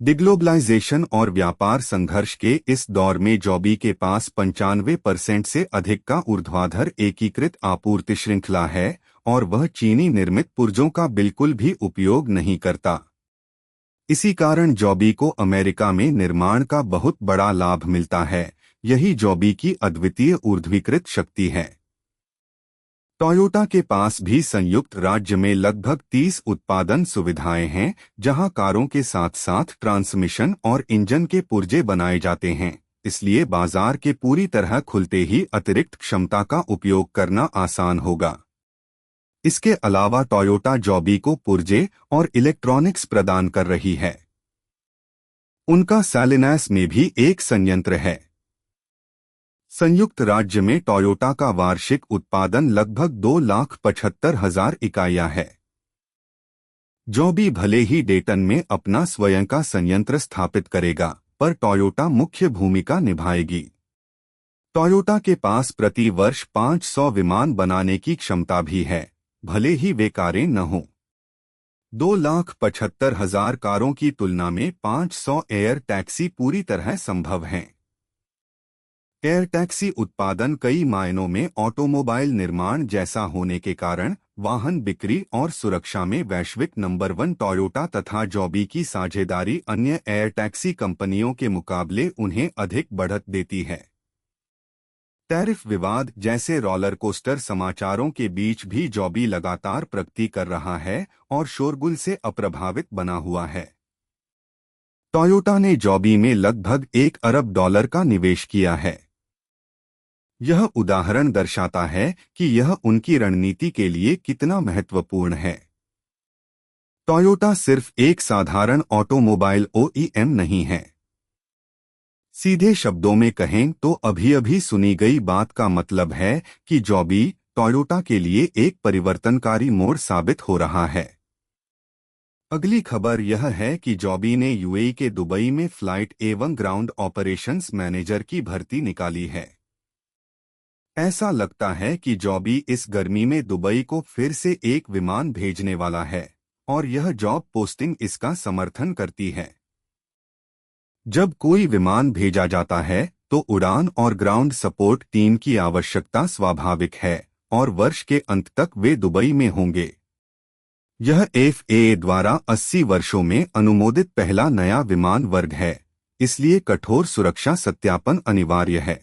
डिग्लोबलाइजेशन और व्यापार संघर्ष के इस दौर में जॉबी के पास 95% से अधिक का ऊर्ध्वाधर एकीकृत आपूर्ति श्रृंखला है और वह चीनी निर्मित पुर्जों का बिल्कुल भी उपयोग नहीं करता। इसी कारण जॉबी को अमेरिका में निर्माण का बहुत बड़ा लाभ मिलता है। यही जॉबी की अद्वितीय ऊर्ध्वीकृत शक्ति है। टोयोटा के पास भी संयुक्त राज्य में लगभग 30 उत्पादन सुविधाएं हैं, जहां कारों के साथ साथ ट्रांसमिशन और इंजन के पुर्जे बनाए जाते हैं। इसलिए बाजार के पूरी तरह खुलते ही अतिरिक्त क्षमता का उपयोग करना आसान होगा। इसके अलावा टोयोटा जॉबी को पुर्जे और इलेक्ट्रॉनिक्स प्रदान कर रही है। उनका सैलिनास में भी एक संयंत्र है। संयुक्त राज्य में टोयोटा का वार्षिक उत्पादन लगभग 2,75,000 इकाइयां है। जॉबी भले ही डेटन में अपना स्वयं का संयंत्र स्थापित करेगा, पर टोयोटा मुख्य भूमिका निभाएगी। टोयोटा के पास प्रति वर्ष 500 विमान बनाने की क्षमता भी है, भले ही वे कारें न हों। 2,75,000 कारों की तुलना में 500 एयर टैक्सी पूरी तरह संभव हैं। एयर टैक्सी उत्पादन कई मायनों में ऑटोमोबाइल निर्माण जैसा होने के कारण वाहन बिक्री और सुरक्षा में वैश्विक नंबर 1 टोयोटा तथा जॉबी की साझेदारी अन्य एयर टैक्सी कंपनियों के मुकाबले उन्हें अधिक बढ़त देती है। टैरिफ विवाद जैसे रोलर कोस्टर समाचारों के बीच भी जॉबी लगातार प्रगति कर रहा है और शोरगुल से अप्रभावित बना हुआ है। टोयोटा ने जॉबी में लगभग $1 अरब का निवेश किया है। यह उदाहरण दर्शाता है कि यह उनकी रणनीति के लिए कितना महत्वपूर्ण है। टोयोटा सिर्फ एक साधारण ऑटोमोबाइल ओईएम नहीं है। सीधे शब्दों में कहें तो अभी सुनी गई बात का मतलब है कि जॉबी टोयोटा के लिए एक परिवर्तनकारी मोड़ साबित हो रहा है। अगली खबर यह है कि जॉबी ने यूएई के दुबई में फ्लाइट एवं ग्राउंड ऑपरेशंस मैनेजर की भर्ती निकाली है। ऐसा लगता है कि जॉबी इस गर्मी में दुबई को फिर से एक विमान भेजने वाला है और यह जॉब पोस्टिंग इसका समर्थन करती है। जब कोई विमान भेजा जाता है तो उड़ान और ग्राउंड सपोर्ट टीम की आवश्यकता स्वाभाविक है और वर्ष के अंत तक वे दुबई में होंगे। यह एफएए द्वारा 80 वर्षों में अनुमोदित पहला नया विमान वर्ग है, इसलिए कठोर सुरक्षा सत्यापन अनिवार्य है।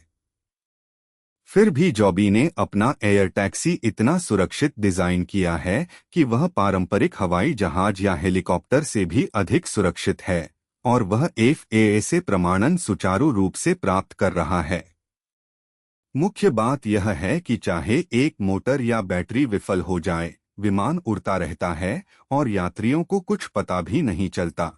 फिर भी जॉबी ने अपना एयर टैक्सी इतना सुरक्षित डिजाइन किया है कि वह पारंपरिक हवाई जहाज या हेलीकॉप्टर से भी अधिक सुरक्षित है और वह एफएए से प्रमाणन सुचारू रूप से प्राप्त कर रहा है। मुख्य बात यह है कि चाहे एक मोटर या बैटरी विफल हो जाए, विमान उड़ता रहता है और यात्रियों को कुछ पता भी नहीं चलता।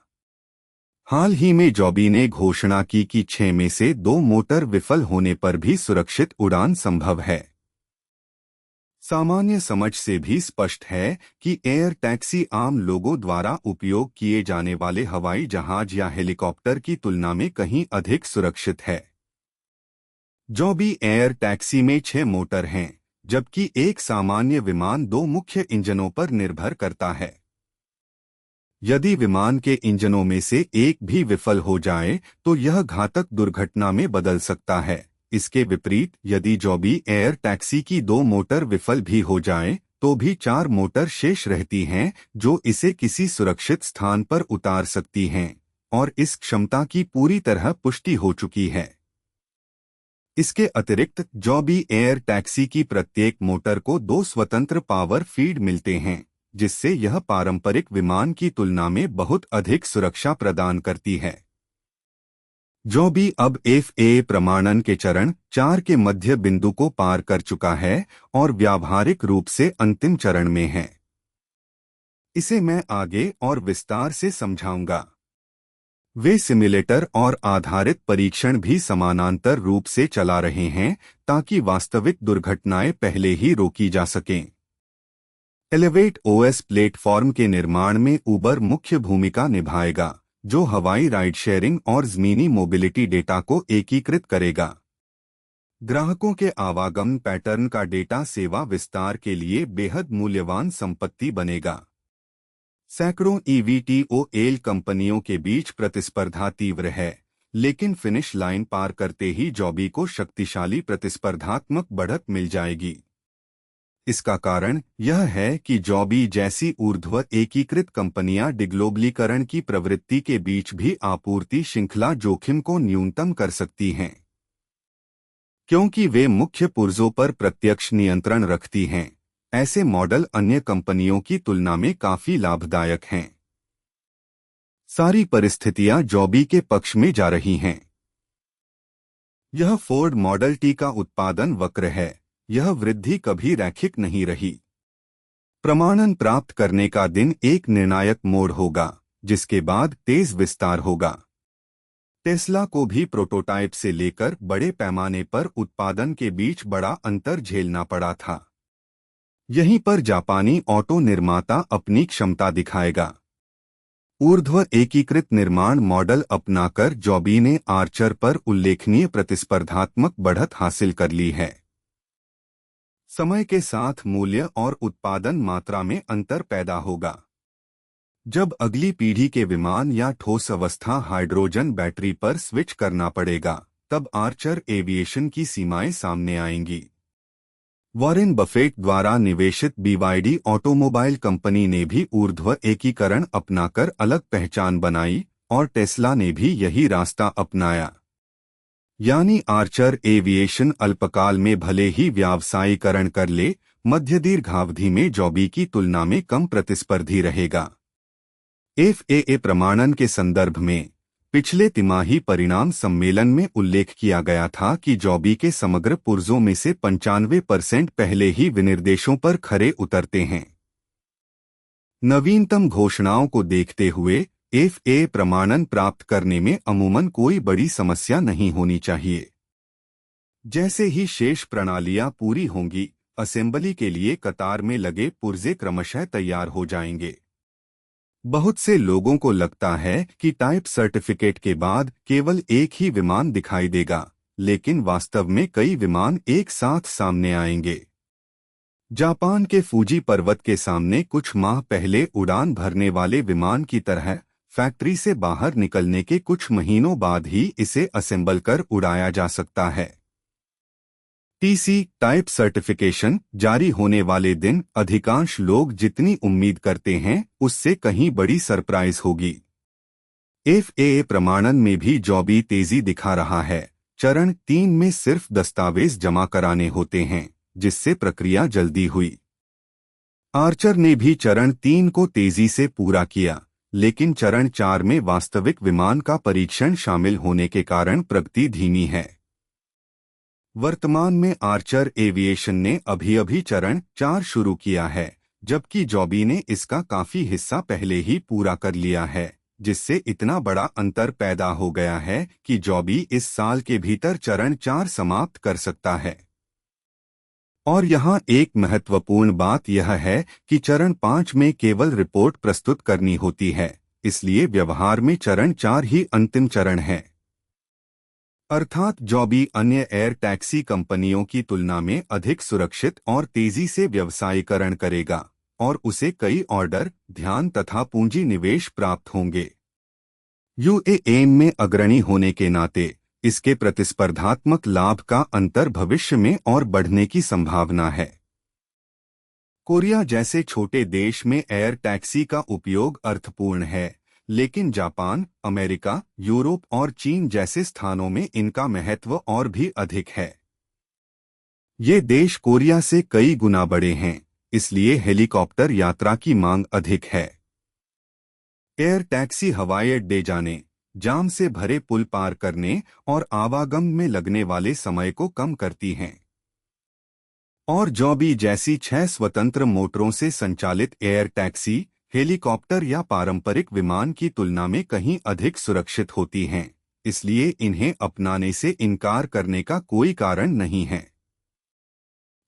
हाल ही में जॉबी ने घोषणा की कि 6 में से 2 मोटर विफल होने पर भी सुरक्षित उड़ान संभव है। सामान्य समझ से भी स्पष्ट है कि एयर टैक्सी आम लोगों द्वारा उपयोग किए जाने वाले हवाई जहाज या हेलीकॉप्टर की तुलना में कहीं अधिक सुरक्षित है। जॉबी एयर टैक्सी में 6 मोटर हैं, जबकि एक सामान्य विमान 2 मुख्य इंजनों पर निर्भर करता है। यदि विमान के इंजनों में से एक भी विफल हो जाए तो यह घातक दुर्घटना में बदल सकता है। इसके विपरीत यदि जॉबी एयर टैक्सी की 2 मोटर विफल भी हो जाएं, तो भी 4 मोटर शेष रहती हैं जो इसे किसी सुरक्षित स्थान पर उतार सकती हैं और इस क्षमता की पूरी तरह पुष्टि हो चुकी है। इसके अतिरिक्त जॉबी एयर टैक्सी की प्रत्येक मोटर को 2 स्वतंत्र पावर फीड मिलते हैं, जिससे यह पारंपरिक विमान की तुलना में बहुत अधिक सुरक्षा प्रदान करती है। जॉबी अब एफएए प्रमाणन के चरण 4 के मध्य बिंदु को पार कर चुका है और व्यावहारिक रूप से अंतिम चरण में है। इसे मैं आगे और विस्तार से समझाऊंगा। वे सिम्युलेटर और आधारित परीक्षण भी समानांतर रूप से चला रहे हैं ताकि वास्तविक दुर्घटनाएं पहले ही रोकी जा सकें। एलिवेट ओएस प्लेटफॉर्म के निर्माण में उबर मुख्य भूमिका निभाएगा, जो हवाई राइड शेयरिंग और ज़मीनी मोबिलिटी डेटा को एकीकृत करेगा। ग्राहकों के आवागमन पैटर्न का डेटा सेवा विस्तार के लिए बेहद मूल्यवान संपत्ति बनेगा। सैकड़ों ईवीटीओएल कंपनियों के बीच प्रतिस्पर्धा तीव्र है, लेकिन फिनिश लाइन पार करते ही जॉबी को शक्तिशाली प्रतिस्पर्धात्मक बढ़त मिल जाएगी। इसका कारण यह है कि जॉबी जैसी ऊर्ध्व एकीकृत कंपनियां डिग्लोबलीकरण की प्रवृत्ति के बीच भी आपूर्ति श्रृंखला जोखिम को न्यूनतम कर सकती हैं, क्योंकि वे मुख्य पुर्जों पर प्रत्यक्ष नियंत्रण रखती हैं। ऐसे मॉडल अन्य कंपनियों की तुलना में काफी लाभदायक हैं। सारी परिस्थितियां जॉबी के पक्ष में जा रही हैं। यह फोर्ड मॉडल टी का उत्पादन वक्र है। यह वृद्धि कभी रैखिक नहीं रही। प्रमाणन प्राप्त करने का दिन एक निर्णायक मोड़ होगा, जिसके बाद तेज विस्तार होगा। टेस्ला को भी प्रोटोटाइप से लेकर बड़े पैमाने पर उत्पादन के बीच बड़ा अंतर झेलना पड़ा था। यहीं पर जापानी ऑटो निर्माता अपनी क्षमता दिखाएगा। ऊर्ध्व एकीकृत निर्माण मॉडल अपनाकर जॉबी ने आर्चर पर उल्लेखनीय प्रतिस्पर्धात्मक बढ़त हासिल कर ली है। समय के साथ मूल्य और उत्पादन मात्रा में अंतर पैदा होगा। जब अगली पीढ़ी के विमान या ठोस अवस्था हाइड्रोजन बैटरी पर स्विच करना पड़ेगा, तब आर्चर एविएशन की सीमाएं सामने आएंगी। वॉरेन बफेट द्वारा निवेशित बीवाईडी ऑटोमोबाइल कंपनी ने भी ऊर्ध्व एकीकरण अपनाकर अलग पहचान बनाई और टेस्ला ने भी यही रास्ता अपनाया। यानी आर्चर एविएशन अल्पकाल में भले ही व्यावसायीकरण कर ले, मध्यदीर्घावधि में जॉबी की तुलना में कम प्रतिस्पर्धी रहेगा। एफएए प्रमाणन के संदर्भ में पिछले तिमाही परिणाम सम्मेलन में उल्लेख किया गया था कि जॉबी के समग्र पुर्जों में से 95% पहले ही विनिर्देशों पर खरे उतरते हैं। नवीनतम घोषणाओं को देखते हुए एफएए प्रमाणन प्राप्त करने में अमूमन कोई बड़ी समस्या नहीं होनी चाहिए। जैसे ही शेष प्रणालियां पूरी होंगी, असेंबली के लिए कतार में लगे पुर्जे क्रमशः तैयार हो जाएंगे। बहुत से लोगों को लगता है कि टाइप सर्टिफिकेट के बाद केवल एक ही विमान दिखाई देगा, लेकिन वास्तव में कई विमान एक साथ सामने आएंगे। जापान के फूजी पर्वत के सामने कुछ माह पहले उड़ान भरने वाले विमान की तरह फैक्ट्री से बाहर निकलने के कुछ महीनों बाद ही इसे असेंबल कर उड़ाया जा सकता है। टीसी टाइप सर्टिफिकेशन जारी होने वाले दिन अधिकांश लोग जितनी उम्मीद करते हैं उससे कहीं बड़ी सरप्राइज होगी। एफएए प्रमाणन में भी जॉबी तेजी दिखा रहा है। चरण 3 में सिर्फ दस्तावेज जमा कराने होते हैं, जिससे प्रक्रिया जल्दी हुई। आर्चर ने भी चरण 3 को तेजी से पूरा किया, लेकिन चरण 4 में वास्तविक विमान का परीक्षण शामिल होने के कारण प्रगति धीमी है। वर्तमान में आर्चर एविएशन ने अभी चरण 4 शुरू किया है, जबकि जॉबी ने इसका काफी हिस्सा पहले ही पूरा कर लिया है, जिससे इतना बड़ा अंतर पैदा हो गया है कि जॉबी इस साल के भीतर चरण 4 समाप्त कर सकता है। और यहाँ एक महत्वपूर्ण बात यह है कि चरण 5 में केवल रिपोर्ट प्रस्तुत करनी होती है, इसलिए व्यवहार में चरण 4 ही अंतिम चरण है। अर्थात जॉबी अन्य एयर टैक्सी कंपनियों की तुलना में अधिक सुरक्षित और तेजी से व्यवसायीकरण करेगा और उसे कई ऑर्डर, ध्यान तथा पूंजी निवेश प्राप्त होंगे। यूएई में अग्रणी होने के नाते इसके प्रतिस्पर्धात्मक लाभ का अंतर भविष्य में और बढ़ने की संभावना है। कोरिया जैसे छोटे देश में एयर टैक्सी का उपयोग अर्थपूर्ण है, लेकिन जापान, अमेरिका, यूरोप और चीन जैसे स्थानों में इनका महत्व और भी अधिक है। ये देश कोरिया से कई गुना बड़े हैं, इसलिए हेलीकॉप्टर यात्रा की मांग अधिक है। एयर टैक्सी हवाई अड्डे जाने, जाम से भरे पुल पार करने और आवागम में लगने वाले समय को कम करती हैं। और जॉबी जैसी 6 स्वतंत्र मोटरों से संचालित एयर टैक्सी हेलीकॉप्टर या पारंपरिक विमान की तुलना में कहीं अधिक सुरक्षित होती हैं, इसलिए इन्हें अपनाने से इनकार करने का कोई कारण नहीं है।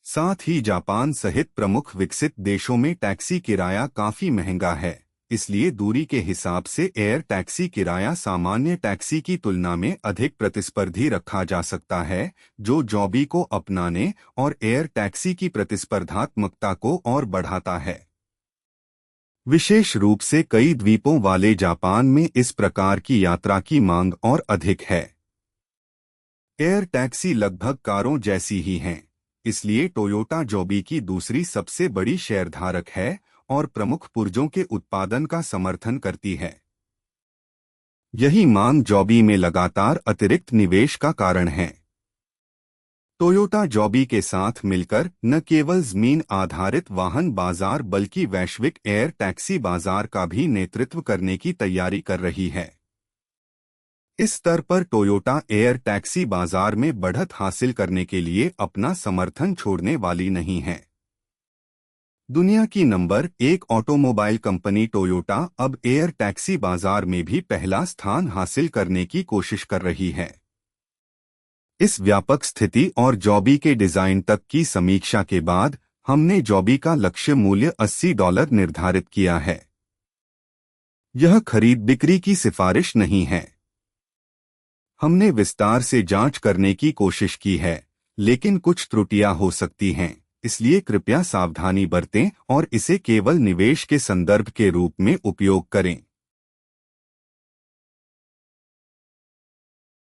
साथ ही जापान सहित प्रमुख विकसित देशों में टैक्सी किराया काफी महंगा है, इसलिए दूरी के हिसाब से एयर टैक्सी किराया सामान्य टैक्सी की तुलना में अधिक प्रतिस्पर्धी रखा जा सकता है, जो जॉबी को अपनाने और एयर टैक्सी की प्रतिस्पर्धात्मकता को और बढ़ाता है। विशेष रूप से कई द्वीपों वाले जापान में इस प्रकार की यात्रा की मांग और अधिक है। एयर टैक्सी लगभग कारों जैसी ही हैं, इसलिए टोयोटा जॉबी की दूसरी सबसे बड़ी शेयरधारक है और प्रमुख पुर्जों के उत्पादन का समर्थन करती है। यही मांग जॉबी में लगातार अतिरिक्त निवेश का कारण है। टोयोटा जॉबी के साथ मिलकर न केवल जमीन आधारित वाहन बाजार बल्कि वैश्विक एयर टैक्सी बाजार का भी नेतृत्व करने की तैयारी कर रही है। इस स्तर पर टोयोटा एयर टैक्सी बाजार में बढ़त हासिल करने के लिए अपना समर्थन छोड़ने वाली नहीं है। दुनिया की नंबर 1 ऑटोमोबाइल कंपनी टोयोटा अब एयर टैक्सी बाजार में भी पहला स्थान हासिल करने की कोशिश कर रही है। इस व्यापक स्थिति और जॉबी के डिजाइन तक की समीक्षा के बाद हमने जॉबी का लक्ष्य मूल्य $80 निर्धारित किया है। यह खरीद बिक्री की सिफारिश नहीं है। हमने विस्तार से जांच करने की कोशिश की है, लेकिन कुछ त्रुटियां हो सकती हैं, इसलिए कृपया सावधानी बरतें और इसे केवल निवेश के संदर्भ के रूप में उपयोग करें।